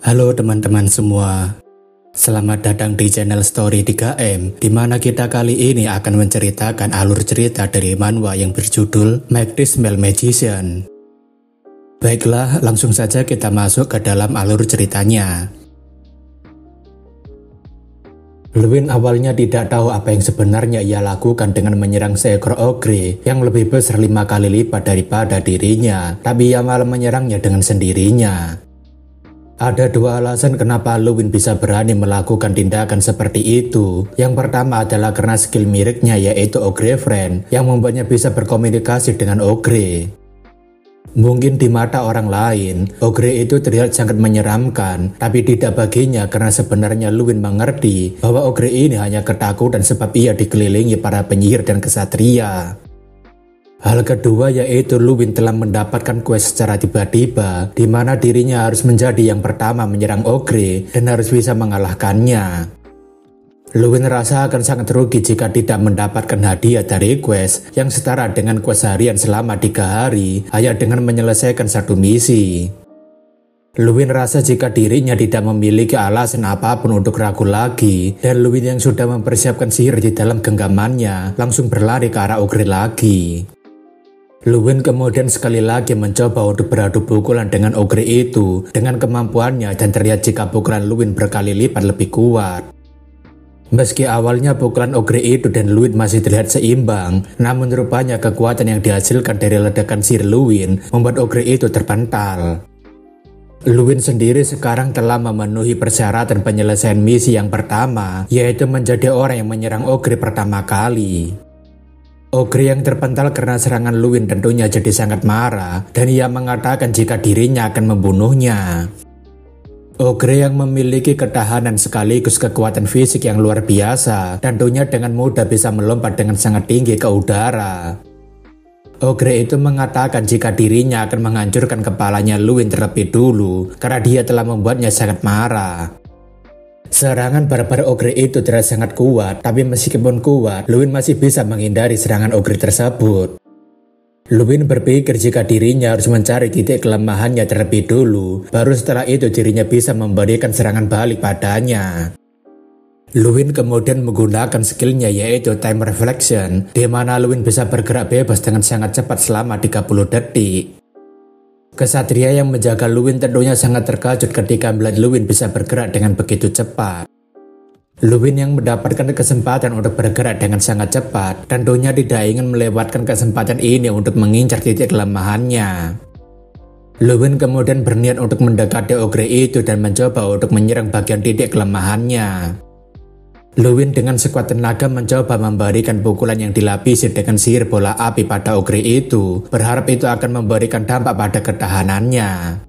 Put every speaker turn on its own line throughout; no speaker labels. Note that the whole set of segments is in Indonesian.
Halo teman-teman semua, selamat datang di channel Story 3M, di mana kita kali ini akan menceritakan alur cerita dari manhwa yang berjudul Make This Male Magician. Baiklah, langsung saja kita masuk ke dalam alur ceritanya. Luwin awalnya tidak tahu apa yang sebenarnya ia lakukan dengan menyerang seekor ogre yang lebih besar 5 kali lipat daripada dirinya, tapi ia malah menyerangnya dengan sendirinya. Ada dua alasan kenapa Luwin bisa berani melakukan tindakan seperti itu. Yang pertama adalah karena skill miripnya, yaitu Ogre Friend, yang membuatnya bisa berkomunikasi dengan ogre. Mungkin di mata orang lain, ogre itu terlihat sangat menyeramkan, tapi tidak baginya karena sebenarnya Luwin mengerti bahwa ogre ini hanya ketakutan sebab ia dikelilingi para penyihir dan kesatria. Hal kedua yaitu Luwin telah mendapatkan quest secara tiba-tiba, di mana dirinya harus menjadi yang pertama menyerang ogre dan harus bisa mengalahkannya. Luwin rasa akan sangat rugi jika tidak mendapatkan hadiah dari quest yang setara dengan quest harian selama 3 hari hanya dengan menyelesaikan satu misi. Luwin rasa jika dirinya tidak memiliki alasan apapun untuk ragu lagi, dan Luwin yang sudah mempersiapkan sihir di dalam genggamannya langsung berlari ke arah ogre lagi. Luwin kemudian sekali lagi mencoba untuk beradu pukulan dengan ogre itu dengan kemampuannya, dan terlihat jika pukulan Luwin berkali lipat lebih kuat. Meski awalnya pukulan ogre itu dan Luwin masih terlihat seimbang, namun rupanya kekuatan yang dihasilkan dari ledakan sihir Luwin membuat ogre itu terpental. Luwin sendiri sekarang telah memenuhi persyaratan penyelesaian misi yang pertama, yaitu menjadi orang yang menyerang ogre pertama kali. Ogre yang terpental karena serangan Luwin tentunya jadi sangat marah, dan ia mengatakan jika dirinya akan membunuhnya. Ogre yang memiliki ketahanan sekaligus kekuatan fisik yang luar biasa tentunya dengan mudah bisa melompat dengan sangat tinggi ke udara. Ogre itu mengatakan jika dirinya akan menghancurkan kepalanya Luwin terlebih dulu karena dia telah membuatnya sangat marah. Serangan barbar ogre itu terasa sangat kuat, tapi meskipun kuat, Luwin masih bisa menghindari serangan ogre tersebut. Luwin berpikir jika dirinya harus mencari titik kelemahannya terlebih dulu, baru setelah itu dirinya bisa memberikan serangan balik padanya. Luwin kemudian menggunakan skillnya yaitu Time Reflection, di mana Luwin bisa bergerak bebas dengan sangat cepat selama 30 detik. Kesatria yang menjaga Luwin tentunya sangat terkejut ketika melihat Luwin bisa bergerak dengan begitu cepat. Luwin yang mendapatkan kesempatan untuk bergerak dengan sangat cepat tentunya tidak ingin melewatkan kesempatan ini untuk mengincar titik kelemahannya. Luwin kemudian berniat untuk mendekati ogre itu dan mencoba untuk menyerang bagian titik kelemahannya. Luwin dengan sekuat tenaga mencoba memberikan pukulan yang dilapisi dengan sihir bola api pada ogre itu, berharap itu akan memberikan dampak pada ketahanannya.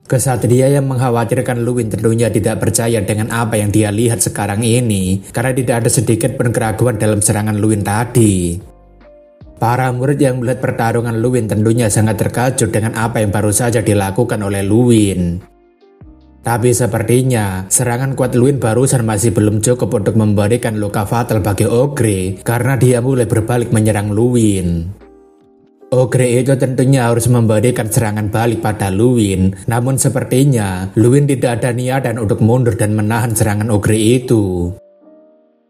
Kesatria yang mengkhawatirkan Luwin tentunya tidak percaya dengan apa yang dia lihat sekarang ini, karena tidak ada sedikit pun keraguan dalam serangan Luwin tadi. Para murid yang melihat pertarungan Luwin tentunya sangat terkejut dengan apa yang baru saja dilakukan oleh Luwin. Tapi sepertinya serangan kuat Luwin barusan masih belum cukup untuk memberikan luka fatal bagi ogre karena dia mulai berbalik menyerang Luwin. Ogre itu tentunya harus memberikan serangan balik pada Luwin, namun sepertinya Luwin tidak ada niatan untuk mundur dan menahan serangan ogre itu.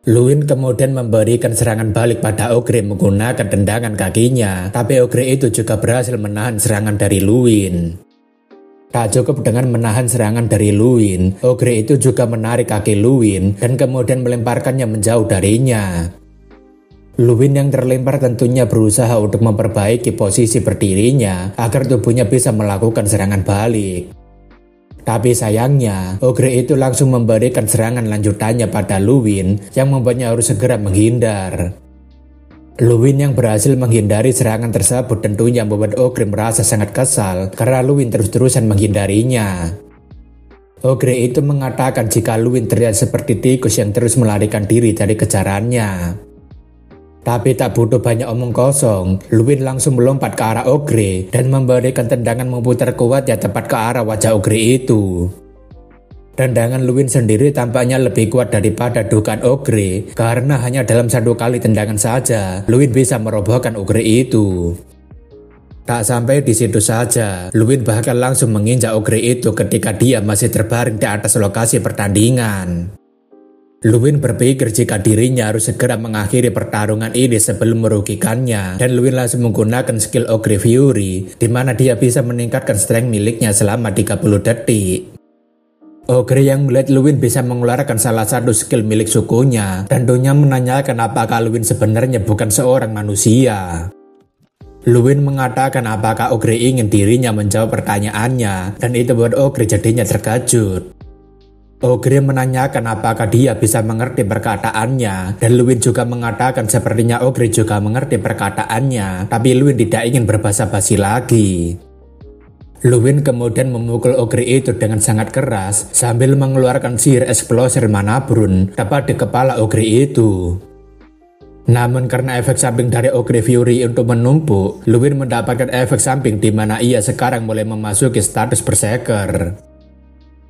Luwin kemudian memberikan serangan balik pada ogre menggunakan tendangan kakinya, tapi ogre itu juga berhasil menahan serangan dari Luwin. Tak cukup dengan menahan serangan dari Luwin, ogre itu juga menarik kaki Luwin dan kemudian melemparkannya menjauh darinya. Luwin yang terlempar tentunya berusaha untuk memperbaiki posisi berdirinya agar tubuhnya bisa melakukan serangan balik. Tapi sayangnya, ogre itu langsung memberikan serangan lanjutannya pada Luwin yang membuatnya harus segera menghindar. Luwin yang berhasil menghindari serangan tersebut tentunya membuat ogre merasa sangat kesal karena Luwin terus-terusan menghindarinya. Ogre itu mengatakan jika Luwin terlihat seperti tikus yang terus melarikan diri dari kejarannya. Tapi tak butuh banyak omong kosong, Luwin langsung melompat ke arah ogre dan memberikan tendangan memutar kuatnya tepat ke arah wajah ogre itu. Tendangan Luwin sendiri tampaknya lebih kuat daripada dugaan ogre karena hanya dalam 1 kali tendangan saja Luwin bisa merobohkan ogre itu. Tak sampai di situ saja, Luwin bahkan langsung menginjak ogre itu ketika dia masih terbaring di atas lokasi pertandingan. Luwin berpikir jika dirinya harus segera mengakhiri pertarungan ini sebelum merugikannya, dan Luwin langsung menggunakan skill Ogre Fury, di mana dia bisa meningkatkan strength miliknya selama 30 detik. Ogre yang melihat Luwin bisa mengeluarkan salah satu skill milik sukunya, tentunya menanyakan apakah Luwin sebenarnya bukan seorang manusia. Luwin mengatakan apakah Ogre ingin dirinya menjawab pertanyaannya, dan itu buat Ogre jadinya terkejut. Ogre menanyakan apakah dia bisa mengerti perkataannya, dan Luwin juga mengatakan sepertinya Ogre juga mengerti perkataannya, tapi Luwin tidak ingin berbahasa basi lagi. Luwin kemudian memukul Ogre itu dengan sangat keras sambil mengeluarkan sihir Explosion Mana Brun tepat di kepala Ogre itu. Namun karena efek samping dari Ogre Fury untuk menumpuk, Luwin mendapatkan efek samping di mana ia sekarang mulai memasuki status Berserker.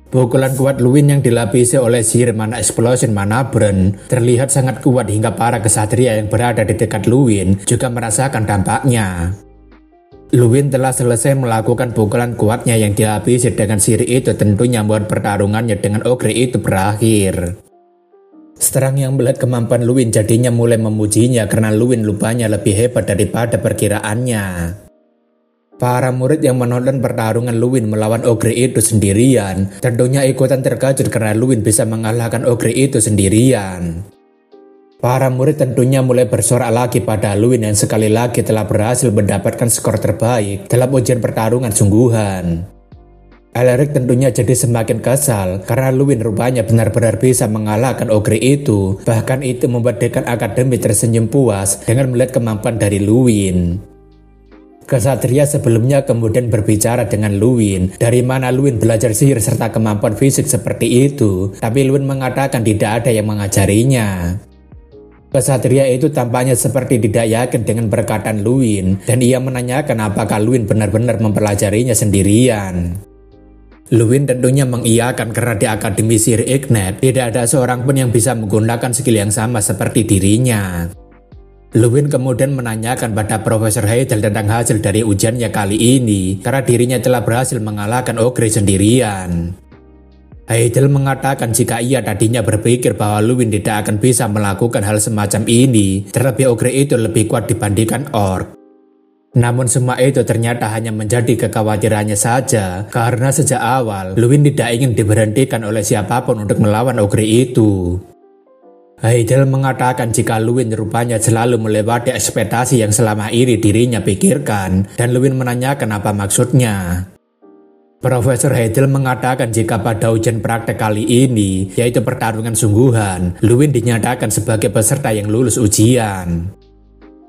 Pukulan kuat Luwin yang dilapisi oleh sihir Mana Explosion Mana Brun terlihat sangat kuat hingga para kesatria yang berada di dekat Luwin juga merasakan dampaknya. Luwin telah selesai melakukan pukulan kuatnya yang dilapisi dengan sihir itu, tentunya membuat pertarungannya dengan Ogre itu berakhir. Strang yang melihat kemampuan Luwin jadinya mulai memujinya karena Luwin lupanya lebih hebat daripada perkiraannya. Para murid yang menonton pertarungan Luwin melawan Ogre itu sendirian tentunya ikutan terkejut karena Luwin bisa mengalahkan Ogre itu sendirian. Para murid tentunya mulai bersorak lagi pada Luwin yang sekali lagi telah berhasil mendapatkan skor terbaik dalam ujian pertarungan sungguhan. Elric tentunya jadi semakin kesal karena Luwin rupanya benar-benar bisa mengalahkan Ogre itu. Bahkan itu membuat Dekan Akademi tersenyum puas dengan melihat kemampuan dari Luwin. Kesatria sebelumnya kemudian berbicara dengan Luwin dari mana Luwin belajar sihir serta kemampuan fisik seperti itu, tapi Luwin mengatakan tidak ada yang mengajarinya. Kesatria itu tampaknya seperti tidak yakin dengan perkataan Luwin dan ia menanyakan apakah Luwin benar-benar mempelajarinya sendirian. Luwin tentunya mengiyakan karena di Akademi Sihir Ignite tidak ada seorang pun yang bisa menggunakan skill yang sama seperti dirinya. Luwin kemudian menanyakan pada Profesor Heidel tentang hasil dari ujiannya kali ini karena dirinya telah berhasil mengalahkan Ogre sendirian. Heidel mengatakan jika ia tadinya berpikir bahwa Luwin tidak akan bisa melakukan hal semacam ini, terlebih Ogre itu lebih kuat dibandingkan Orc. Namun semua itu ternyata hanya menjadi kekhawatirannya saja karena sejak awal Luwin tidak ingin diberhentikan oleh siapapun untuk melawan Ogre itu. Heidel mengatakan jika Luwin rupanya selalu melewati ekspektasi yang selama ini dirinya pikirkan dan Luwin menanyakan apa maksudnya. Profesor Heidel mengatakan jika pada ujian praktek kali ini, yaitu pertarungan sungguhan, Luwin dinyatakan sebagai peserta yang lulus ujian.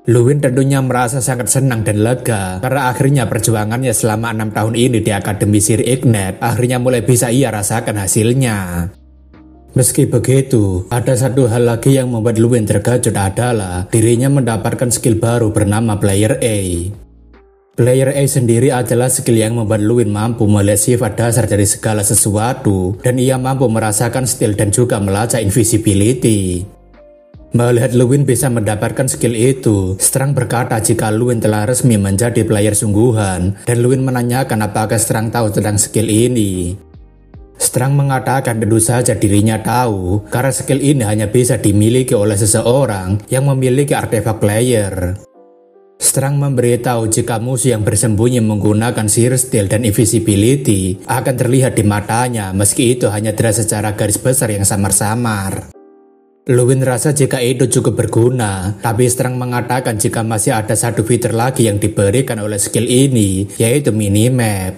Luwin tentunya merasa sangat senang dan lega karena akhirnya perjuangannya selama 6 tahun ini di Akademi Sihir Ignite akhirnya mulai bisa ia rasakan hasilnya. Meski begitu, ada satu hal lagi yang membuat Luwin terkejut adalah dirinya mendapatkan skill baru bernama Player A. Player A sendiri adalah skill yang membuat Luwin mampu melihat sifat dasar dari segala sesuatu dan ia mampu merasakan stealth dan juga melacak invisibility. Melihat Luwin bisa mendapatkan skill itu, Strang berkata jika Luwin telah resmi menjadi player sungguhan dan Luwin menanyakan apakah Strang tahu tentang skill ini. Strang mengatakan tentu saja dirinya tahu karena skill ini hanya bisa dimiliki oleh seseorang yang memiliki artefak player. Strang memberitahu jika musuh yang bersembunyi menggunakan sihir stealth dan invisibility akan terlihat di matanya meski itu hanya terlihat secara garis besar yang samar-samar. Luwin rasa jika itu cukup berguna, tapi Strang mengatakan jika masih ada satu fitur lagi yang diberikan oleh skill ini, yaitu minimap.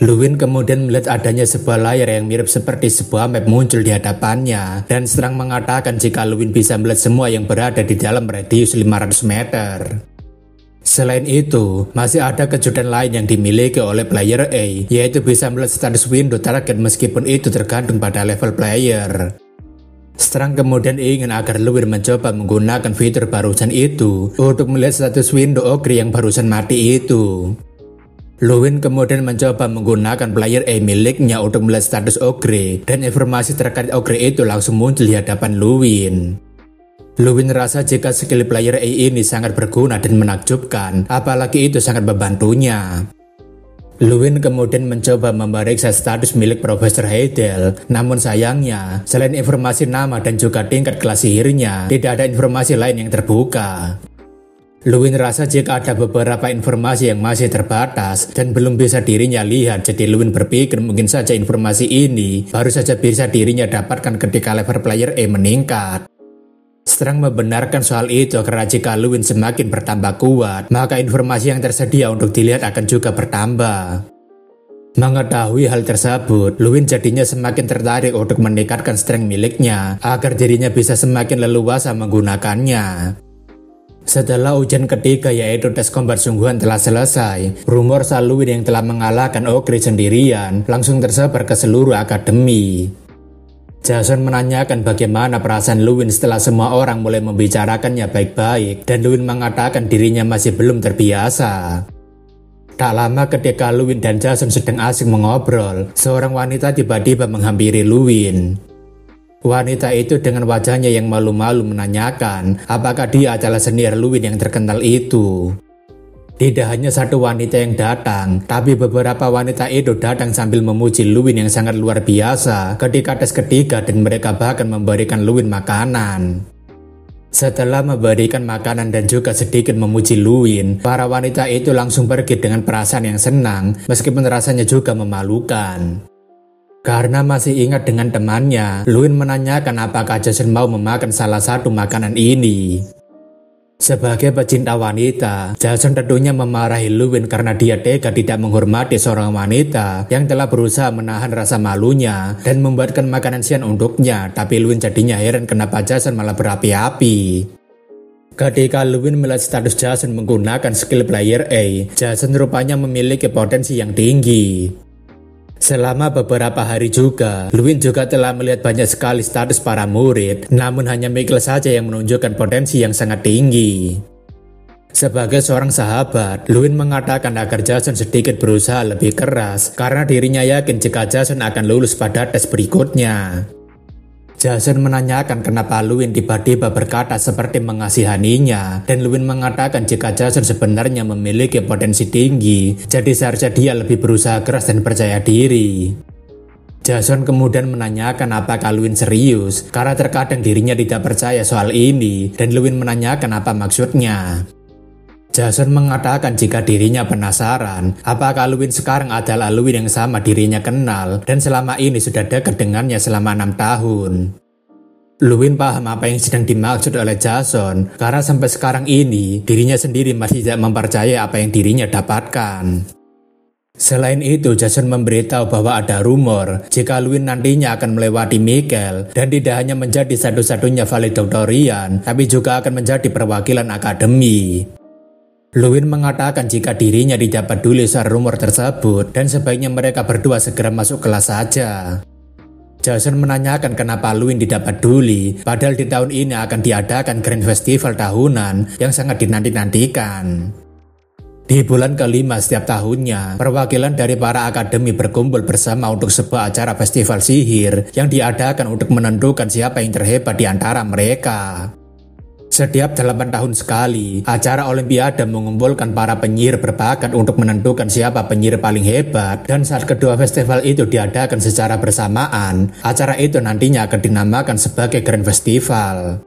Luwin kemudian melihat adanya sebuah layar yang mirip seperti sebuah map muncul di hadapannya, dan Strang mengatakan jika Luwin bisa melihat semua yang berada di dalam radius 500 meter. Selain itu, masih ada kejutan lain yang dimiliki oleh player A, yaitu bisa melihat status window target meskipun itu tergantung pada level player. Strang kemudian ingin agar Luwin mencoba menggunakan fitur barusan itu untuk melihat status window Ogre yang barusan mati itu. Luwin kemudian mencoba menggunakan player A miliknya untuk melihat status Ogre dan informasi terkait Ogre itu langsung muncul di hadapan Luwin. Luwin rasa jika skill player A ini sangat berguna dan menakjubkan, apalagi itu sangat membantunya. Luwin kemudian mencoba memeriksa status milik Profesor Heidel, namun sayangnya, selain informasi nama dan juga tingkat kelas sihirnya, tidak ada informasi lain yang terbuka. Luwin rasa jika ada beberapa informasi yang masih terbatas dan belum bisa dirinya lihat, jadi Luwin berpikir mungkin saja informasi ini baru saja bisa dirinya dapatkan ketika level player A meningkat. Strang membenarkan soal itu karena jika Luwin semakin bertambah kuat, maka informasi yang tersedia untuk dilihat akan juga bertambah. Mengetahui hal tersebut, Luwin jadinya semakin tertarik untuk meningkatkan strength miliknya agar dirinya bisa semakin leluasa menggunakannya. Setelah ujian ketiga yaitu tes combat sungguhan telah selesai, rumor soal Luwin yang telah mengalahkan Ogre sendirian langsung tersebar ke seluruh akademi. Jason menanyakan bagaimana perasaan Luwin setelah semua orang mulai membicarakannya baik-baik dan Luwin mengatakan dirinya masih belum terbiasa. Tak lama ketika Luwin dan Jason sedang asik mengobrol, seorang wanita tiba-tiba menghampiri Luwin. Wanita itu dengan wajahnya yang malu-malu menanyakan apakah dia adalah senior Luwin yang terkenal itu. Tidak hanya satu wanita yang datang, tapi beberapa wanita itu datang sambil memuji Luwin yang sangat luar biasa ketika tes ketiga dan mereka bahkan memberikan Luwin makanan. Setelah memberikan makanan dan juga sedikit memuji Luwin, para wanita itu langsung pergi dengan perasaan yang senang meskipun rasanya juga memalukan. Karena masih ingat dengan temannya, Luwin menanyakan apakah Jason mau memakan salah satu makanan ini. Sebagai pecinta wanita, Jason tentunya memarahi Luwin karena dia tega tidak menghormati seorang wanita yang telah berusaha menahan rasa malunya dan membuatkan makanan siang untuknya, tapi Luwin jadinya heran kenapa Jason malah berapi-api. Ketika Luwin melihat status Jason menggunakan skill player A, Jason rupanya memiliki potensi yang tinggi. Selama beberapa hari juga, Luwin juga telah melihat banyak sekali status para murid, namun hanya Mikkel saja yang menunjukkan potensi yang sangat tinggi. Sebagai seorang sahabat, Luwin mengatakan agar Jason sedikit berusaha lebih keras, karena dirinya yakin jika Jason akan lulus pada tes berikutnya. Jason menanyakan kenapa Luwin tiba-tiba berkata seperti mengasihaninya, dan Luwin mengatakan jika Jason sebenarnya memiliki potensi tinggi, jadi seharusnya dia lebih berusaha keras dan percaya diri. Jason kemudian menanyakan apakah Luwin serius, karena terkadang dirinya tidak percaya soal ini, dan Luwin menanyakan apa maksudnya. Jason mengatakan jika dirinya penasaran, apakah Luwin sekarang adalah Luwin yang sama dirinya kenal dan selama ini sudah dekat dengannya selama 6 tahun. Luwin paham apa yang sedang dimaksud oleh Jason, karena sampai sekarang ini dirinya sendiri masih tidak mempercayai apa yang dirinya dapatkan. Selain itu, Jason memberitahu bahwa ada rumor jika Luwin nantinya akan melewati Mikkel dan tidak hanya menjadi satu-satunya valedictorian, tapi juga akan menjadi perwakilan akademi. Luwin mengatakan jika dirinya tidak peduli soal rumor tersebut dan sebaiknya mereka berdua segera masuk kelas saja. Jason menanyakan kenapa Luwin tidak peduli, padahal di tahun ini akan diadakan Grand Festival tahunan yang sangat dinanti-nantikan. Di bulan kelima setiap tahunnya, perwakilan dari para akademi berkumpul bersama untuk sebuah acara festival sihir yang diadakan untuk menentukan siapa yang terhebat di antara mereka. Setiap 8 tahun sekali, acara Olimpiade mengumpulkan para penyihir berbakat untuk menentukan siapa penyihir paling hebat, dan saat kedua festival itu diadakan secara bersamaan, acara itu nantinya akan dinamakan sebagai Grand Festival.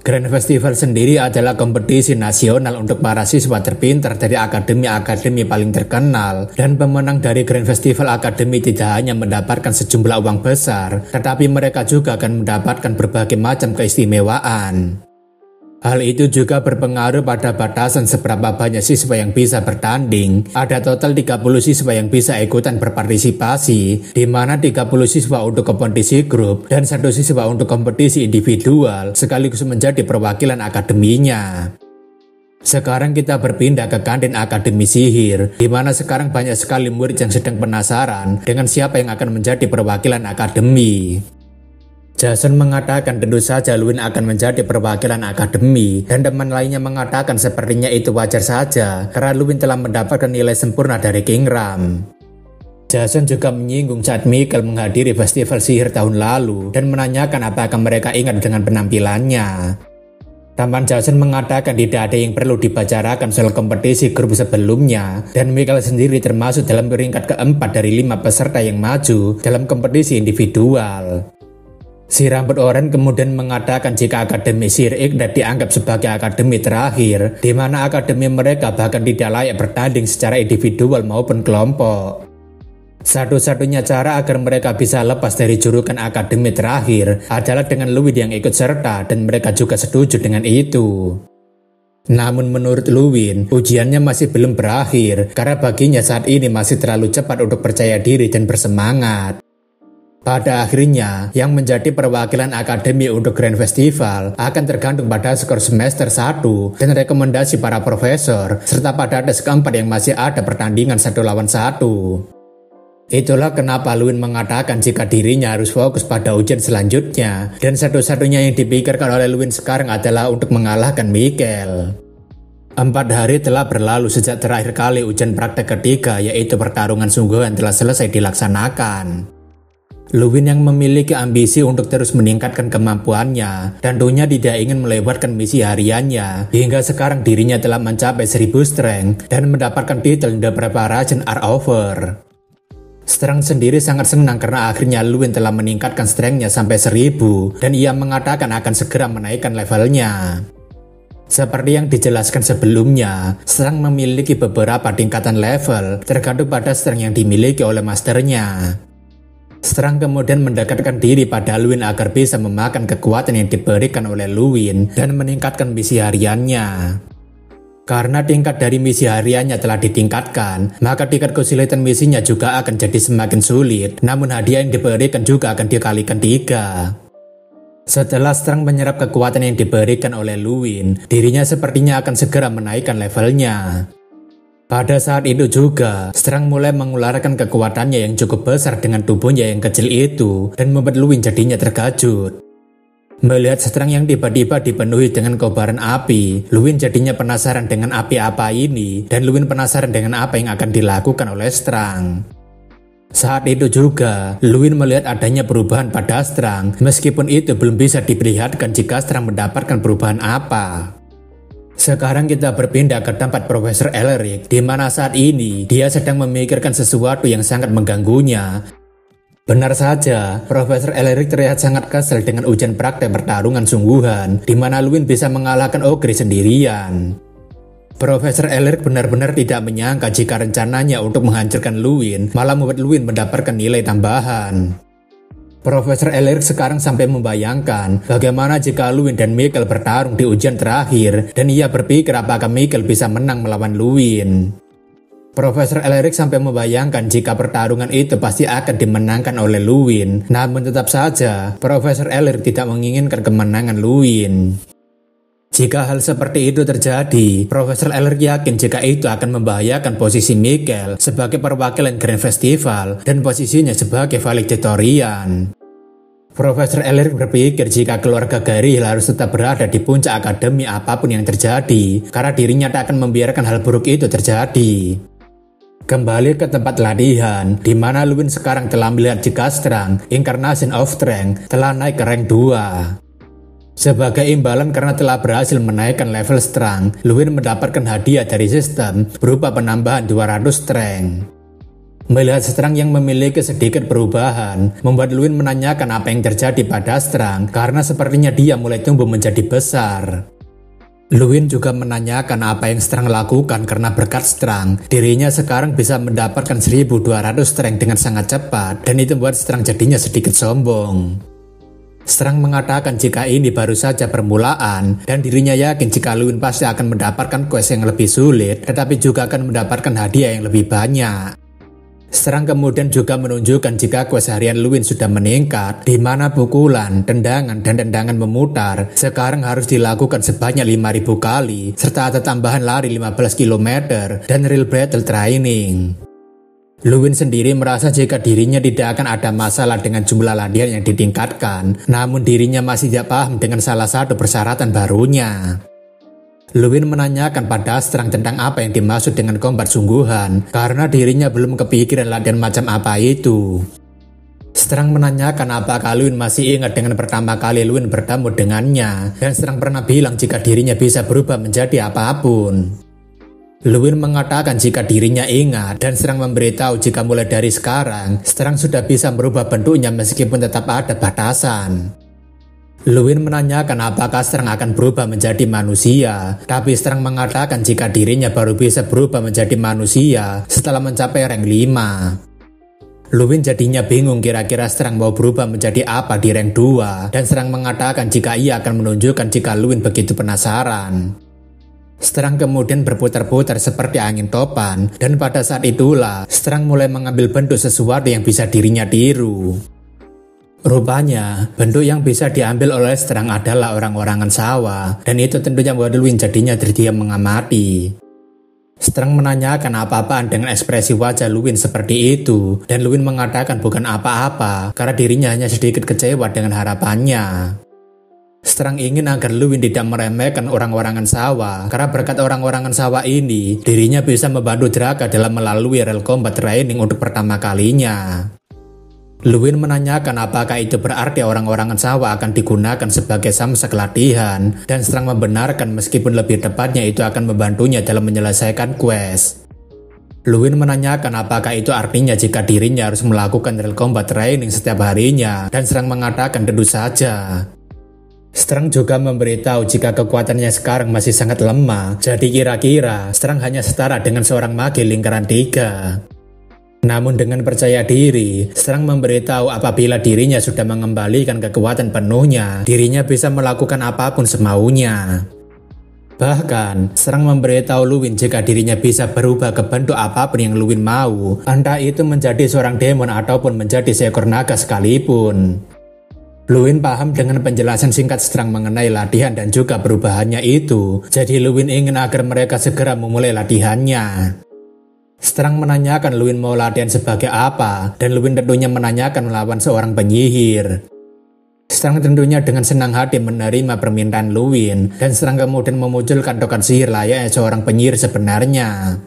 Grand Festival sendiri adalah kompetisi nasional untuk para siswa terpintar dari akademi-akademi paling terkenal, dan pemenang dari Grand Festival Akademi tidak hanya mendapatkan sejumlah uang besar, tetapi mereka juga akan mendapatkan berbagai macam keistimewaan. Hal itu juga berpengaruh pada batasan seberapa banyak siswa yang bisa bertanding. Ada total 30 siswa yang bisa ikutan berpartisipasi, di mana 30 siswa untuk kompetisi grup dan 1 siswa untuk kompetisi individual, sekaligus menjadi perwakilan akademinya. Sekarang kita berpindah ke kantin Akademi Sihir, di mana sekarang banyak sekali murid yang sedang penasaran dengan siapa yang akan menjadi perwakilan akademi. Jason mengatakan tentu saja Luwin akan menjadi perwakilan akademi, dan teman lainnya mengatakan sepertinya itu wajar saja karena Luwin telah mendapatkan nilai sempurna dari King Ram. Jason juga menyinggung saat Mikkel menghadiri festival sihir tahun lalu dan menanyakan apakah mereka ingat dengan penampilannya. Taman Jason mengatakan tidak ada yang perlu dibicarakan soal kompetisi grup sebelumnya, dan Michael sendiri termasuk dalam peringkat keempat dari 5 peserta yang maju dalam kompetisi individual. Si rambut oranye kemudian mengatakan jika akademi Sir Ignat dianggap sebagai akademi terakhir, di mana akademi mereka bahkan tidak layak bertanding secara individual maupun kelompok. Satu-satunya cara agar mereka bisa lepas dari julukan akademi terakhir adalah dengan Lewin yang ikut serta, dan mereka juga setuju dengan itu. Namun menurut Lewin, ujiannya masih belum berakhir karena baginya saat ini masih terlalu cepat untuk percaya diri dan bersemangat. Pada akhirnya, yang menjadi perwakilan akademi untuk Grand Festival akan tergantung pada skor semester 1 dan rekomendasi para profesor, serta pada tes keempat yang masih ada pertandingan 1 lawan 1. Itulah kenapa Lewin mengatakan jika dirinya harus fokus pada ujian selanjutnya, dan satu-satunya yang dipikirkan oleh Lewin sekarang adalah untuk mengalahkan Michael. 4 hari telah berlalu sejak terakhir kali ujian praktek ketiga, yaitu pertarungan sungguhan, telah selesai dilaksanakan. Lewin yang memiliki ambisi untuk terus meningkatkan kemampuannya, tentunya tidak ingin melewatkan misi hariannya. Hingga sekarang dirinya telah mencapai 1000 strength dan mendapatkan titel The Preparation are over. Strength sendiri sangat senang karena akhirnya Lewin telah meningkatkan strength-nya sampai 1000, dan ia mengatakan akan segera menaikkan levelnya. Seperti yang dijelaskan sebelumnya, Strength memiliki beberapa tingkatan level tergantung pada strength yang dimiliki oleh masternya. Strength kemudian mendekatkan diri pada Lewin agar bisa memakan kekuatan yang diberikan oleh Lewin dan meningkatkan misi hariannya. Karena tingkat dari misi hariannya telah ditingkatkan, maka tingkat kesulitan misinya juga akan jadi semakin sulit, namun hadiah yang diberikan juga akan dikalikan 3. Setelah Strength menyerap kekuatan yang diberikan oleh Lewin, dirinya sepertinya akan segera menaikkan levelnya. Pada saat itu juga, Strength mulai mengeluarkan kekuatannya yang cukup besar dengan tubuhnya yang kecil itu, dan membuat Lewin jadinya terkejut. Melihat Strength yang tiba-tiba dipenuhi dengan kobaran api, Lewin jadinya penasaran dengan api apa ini, dan Lewin penasaran dengan apa yang akan dilakukan oleh Strength. Saat itu juga, Lewin melihat adanya perubahan pada Strength, meskipun itu belum bisa diperlihatkan jika Strength mendapatkan perubahan apa. Sekarang kita berpindah ke tempat Profesor Elric, di mana saat ini dia sedang memikirkan sesuatu yang sangat mengganggunya. Benar saja, Profesor Elric terlihat sangat kesal dengan ujian praktek pertarungan sungguhan, di mana Lewin bisa mengalahkan Ogre sendirian. Profesor Elric benar-benar tidak menyangka jika rencananya untuk menghancurkan Lewin malah membuat Lewin mendapatkan nilai tambahan. Profesor Elric sekarang sampai membayangkan bagaimana jika Lewin dan Michael bertarung di ujian terakhir, dan ia berpikir apakah Michael bisa menang melawan Lewin. Profesor Elric sampai membayangkan jika pertarungan itu pasti akan dimenangkan oleh Lewin, namun tetap saja Profesor Elric tidak menginginkan kemenangan Lewin. Jika hal seperti itu terjadi, Profesor Elric yakin jika itu akan membahayakan posisi Michael sebagai perwakilan Grand Festival dan posisinya sebagai valedictorian. Profesor Elric berpikir jika keluarga Garyhill harus tetap berada di puncak akademi apapun yang terjadi, karena dirinya tak akan membiarkan hal buruk itu terjadi. Kembali ke tempat latihan, di mana Lewin sekarang telah melihat jika Strength, Incarnation of Strength, telah naik ke rank 2. Sebagai imbalan karena telah berhasil menaikkan level Strength, Lewin mendapatkan hadiah dari sistem berupa penambahan 200 Strength. Melihat Strength yang memiliki sedikit perubahan, membuat Lewin menanyakan apa yang terjadi pada Strength karena sepertinya dia mulai tumbuh menjadi besar. Lewin juga menanyakan apa yang Strength lakukan karena berkat Strength, dirinya sekarang bisa mendapatkan 1200 Strength dengan sangat cepat, dan itu membuat Strength jadinya sedikit sombong. Strength mengatakan jika ini baru saja permulaan, dan dirinya yakin jika Lewin pasti akan mendapatkan quest yang lebih sulit, tetapi juga akan mendapatkan hadiah yang lebih banyak. Strength kemudian juga menunjukkan jika quest harian Lewin sudah meningkat, di mana pukulan, tendangan, dan tendangan memutar sekarang harus dilakukan sebanyak 5000 kali, serta ada tambahan lari 15 km dan real battle training. Lewin sendiri merasa jika dirinya tidak akan ada masalah dengan jumlah latihan yang ditingkatkan, namun dirinya masih tidak paham dengan salah satu persyaratan barunya. Lewin menanyakan pada Strength tentang apa yang dimaksud dengan combat sungguhan, karena dirinya belum kepikiran latihan macam apa itu. Strang menanyakan apakah Luin masih ingat dengan pertama kali Luin bertemu dengannya, dan Strang pernah bilang jika dirinya bisa berubah menjadi apapun. Luin mengatakan jika dirinya ingat, dan Strang memberitahu jika mulai dari sekarang, Strang sudah bisa merubah bentuknya meskipun tetap ada batasan. Luin menanyakan apakah Strang akan berubah menjadi manusia, tapi Strang mengatakan jika dirinya baru bisa berubah menjadi manusia setelah mencapai rank 5. Luin jadinya bingung kira-kira Strang mau berubah menjadi apa di rank 2, dan Strang mengatakan jika ia akan menunjukkan jika Luin begitu penasaran. Strang kemudian berputar-putar seperti angin topan, dan pada saat itulah Strang mulai mengambil bentuk sesuatu yang bisa dirinya tiru. Rupanya, bentuk yang bisa diambil oleh Strang adalah orang-orangan sawah, dan itu tentunya membuat Luin jadinya terdiam mengamati. Strang menanyakan apa-apaan dengan ekspresi wajah Luin seperti itu, dan Luin mengatakan bukan apa-apa karena dirinya hanya sedikit kecewa dengan harapannya. Strang ingin agar Luin tidak meremehkan orang-orangan sawah, karena berkat orang-orangan sawah ini, dirinya bisa membantu Draka dalam melalui rel combat training untuk pertama kalinya. Luin menanyakan apakah itu berarti orang-orangan sawah akan digunakan sebagai samsak latihan, dan Strang membenarkan meskipun lebih tepatnya itu akan membantunya dalam menyelesaikan quest. Luin menanyakan apakah itu artinya jika dirinya harus melakukan real combat training setiap harinya, dan Strang mengatakan tentu saja. Strang juga memberitahu jika kekuatannya sekarang masih sangat lemah, jadi kira-kira Strang hanya setara dengan seorang mage lingkaran 3. Namun dengan percaya diri, Strang memberitahu apabila dirinya sudah mengembalikan kekuatan penuhnya, dirinya bisa melakukan apapun semaunya. Bahkan, Strang memberitahu Luin jika dirinya bisa berubah ke bentuk apapun yang Luin mau, entah itu menjadi seorang demon ataupun menjadi seekor naga sekalipun. Luin paham dengan penjelasan singkat Strang mengenai latihan dan juga perubahannya itu, jadi Luin ingin agar mereka segera memulai latihannya. Strang menanyakan Luin mau latihan sebagai apa, dan Luin tentunya menanyakan melawan seorang penyihir. Strang tentunya dengan senang hati menerima permintaan Luin, dan Strang kemudian memunculkan token sihir layaknya seorang penyihir sebenarnya.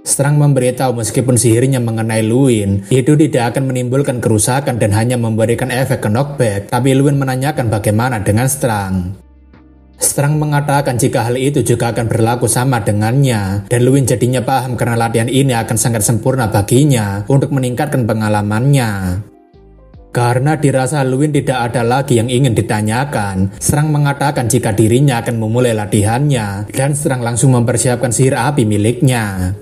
Strang memberitahu meskipun sihirnya mengenai Luin, itu tidak akan menimbulkan kerusakan dan hanya memberikan efek ke knockback, tapi Luin menanyakan bagaimana dengan Strang. Strang mengatakan jika hal itu juga akan berlaku sama dengannya, dan Luin jadinya paham karena latihan ini akan sangat sempurna baginya untuk meningkatkan pengalamannya. Karena dirasa Luin tidak ada lagi yang ingin ditanyakan, Strang mengatakan jika dirinya akan memulai latihannya, dan Strang langsung mempersiapkan sihir api miliknya.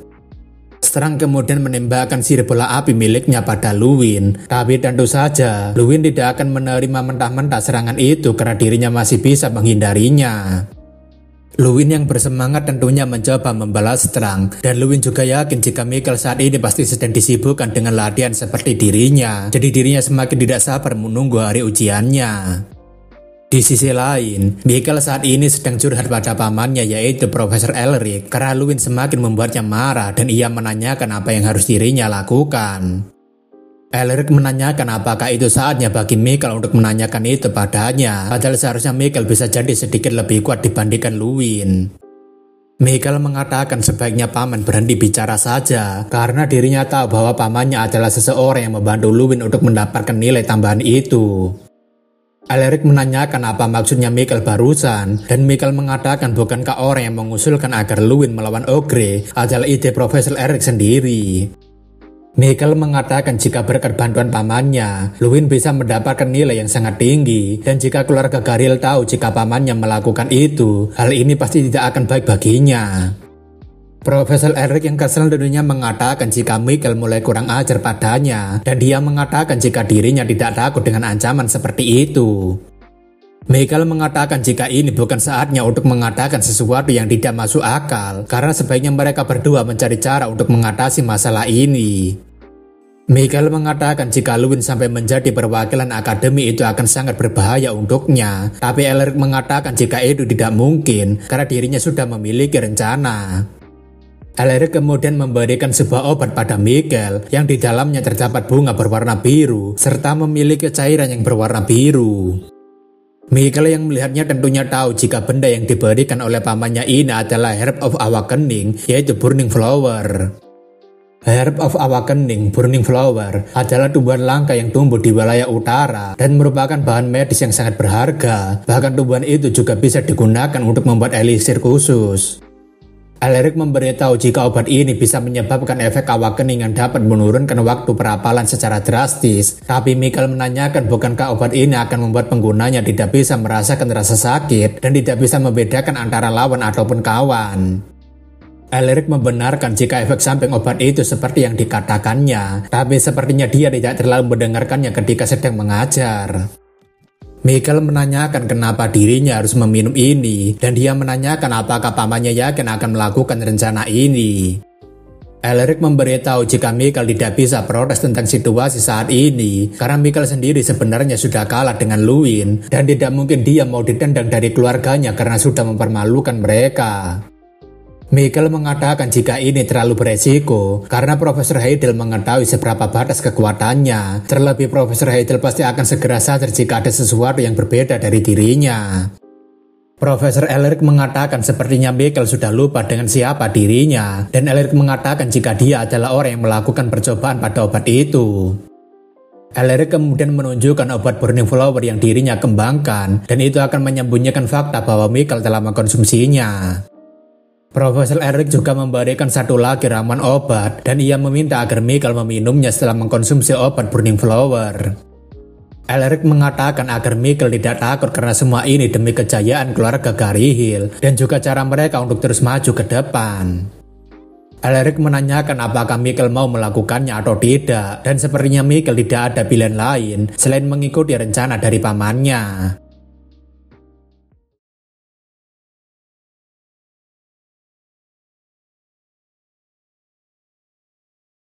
Strang kemudian menembakkan sihir bola api miliknya pada Luin, tapi tentu saja Luin tidak akan menerima mentah-mentah serangan itu karena dirinya masih bisa menghindarinya. Luin yang bersemangat tentunya mencoba membalas Strang, dan Luin juga yakin jika Michael saat ini pasti sedang disibukkan dengan latihan seperti dirinya, jadi dirinya semakin tidak sabar menunggu hari ujiannya. Di sisi lain, Michael saat ini sedang curhat pada pamannya yaitu Profesor Elric karena Luin semakin membuatnya marah dan ia menanyakan apa yang harus dirinya lakukan. Elric menanyakan apakah itu saatnya bagi Michael untuk menanyakan itu padanya, padahal seharusnya Michael bisa jadi sedikit lebih kuat dibandingkan Luin. Michael mengatakan sebaiknya paman berhenti bicara saja karena dirinya tahu bahwa pamannya adalah seseorang yang membantu Luin untuk mendapatkan nilai tambahan itu. Elric menanyakan apa maksudnya Michael barusan, dan Michael mengatakan bukankah orang yang mengusulkan agar Luin melawan Ogre adalah ide Profesor Elric sendiri. Michael mengatakan jika berkat bantuan pamannya, Luin bisa mendapatkan nilai yang sangat tinggi, dan jika keluarga Garil tahu jika pamannya melakukan itu, hal ini pasti tidak akan baik baginya. Profesor Elric yang kesal tentunya mengatakan jika Michael mulai kurang ajar padanya, dan dia mengatakan jika dirinya tidak takut dengan ancaman seperti itu. Michael mengatakan jika ini bukan saatnya untuk mengatakan sesuatu yang tidak masuk akal, karena sebaiknya mereka berdua mencari cara untuk mengatasi masalah ini. Michael mengatakan jika Luin sampai menjadi perwakilan akademi itu akan sangat berbahaya untuknya, tapi Elric mengatakan jika itu tidak mungkin karena dirinya sudah memiliki rencana. Elric kemudian memberikan sebuah obat pada Michael yang di dalamnya terdapat bunga berwarna biru serta memiliki cairan yang berwarna biru. Michael yang melihatnya tentunya tahu jika benda yang diberikan oleh pamannya ini adalah Herb of Awakening, yaitu Burning Flower. Herb of Awakening Burning Flower adalah tumbuhan langka yang tumbuh di wilayah utara dan merupakan bahan medis yang sangat berharga. Bahkan tumbuhan itu juga bisa digunakan untuk membuat eliksir khusus. Elric memberitahu jika obat ini bisa menyebabkan efek awakening yang dapat menurunkan waktu perapalan secara drastis. Tapi Michael menanyakan bukankah obat ini akan membuat penggunanya tidak bisa merasakan rasa sakit dan tidak bisa membedakan antara lawan ataupun kawan. Elric membenarkan jika efek samping obat itu seperti yang dikatakannya, tapi sepertinya dia tidak terlalu mendengarkannya ketika sedang mengajar. Michael menanyakan kenapa dirinya harus meminum ini, dan dia menanyakan apakah pamannya yakin akan melakukan rencana ini. Elric memberitahu jika Michael tidak bisa protes tentang situasi saat ini, karena Michael sendiri sebenarnya sudah kalah dengan Luwin, dan tidak mungkin dia mau ditendang dari keluarganya karena sudah mempermalukan mereka. Michael mengatakan jika ini terlalu beresiko karena Profesor Heidel mengetahui seberapa batas kekuatannya. Terlebih Profesor Heidel pasti akan segera sadar jika ada sesuatu yang berbeda dari dirinya. Profesor Elric mengatakan sepertinya Michael sudah lupa dengan siapa dirinya, dan Elric mengatakan jika dia adalah orang yang melakukan percobaan pada obat itu. Elric kemudian menunjukkan obat Burning Flower yang dirinya kembangkan, dan itu akan menyembunyikan fakta bahwa Michael telah mengkonsumsinya. Profesor Elric juga memberikan satu lagi ramuan obat dan ia meminta agar Michael meminumnya setelah mengkonsumsi obat Burning Flower. Elric mengatakan agar Michael tidak takut karena semua ini demi kejayaan keluarga Garyhill dan juga cara mereka untuk terus maju ke depan. Elric menanyakan apakah Michael mau melakukannya atau tidak, dan sepertinya Michael tidak ada pilihan lain selain mengikuti rencana dari pamannya.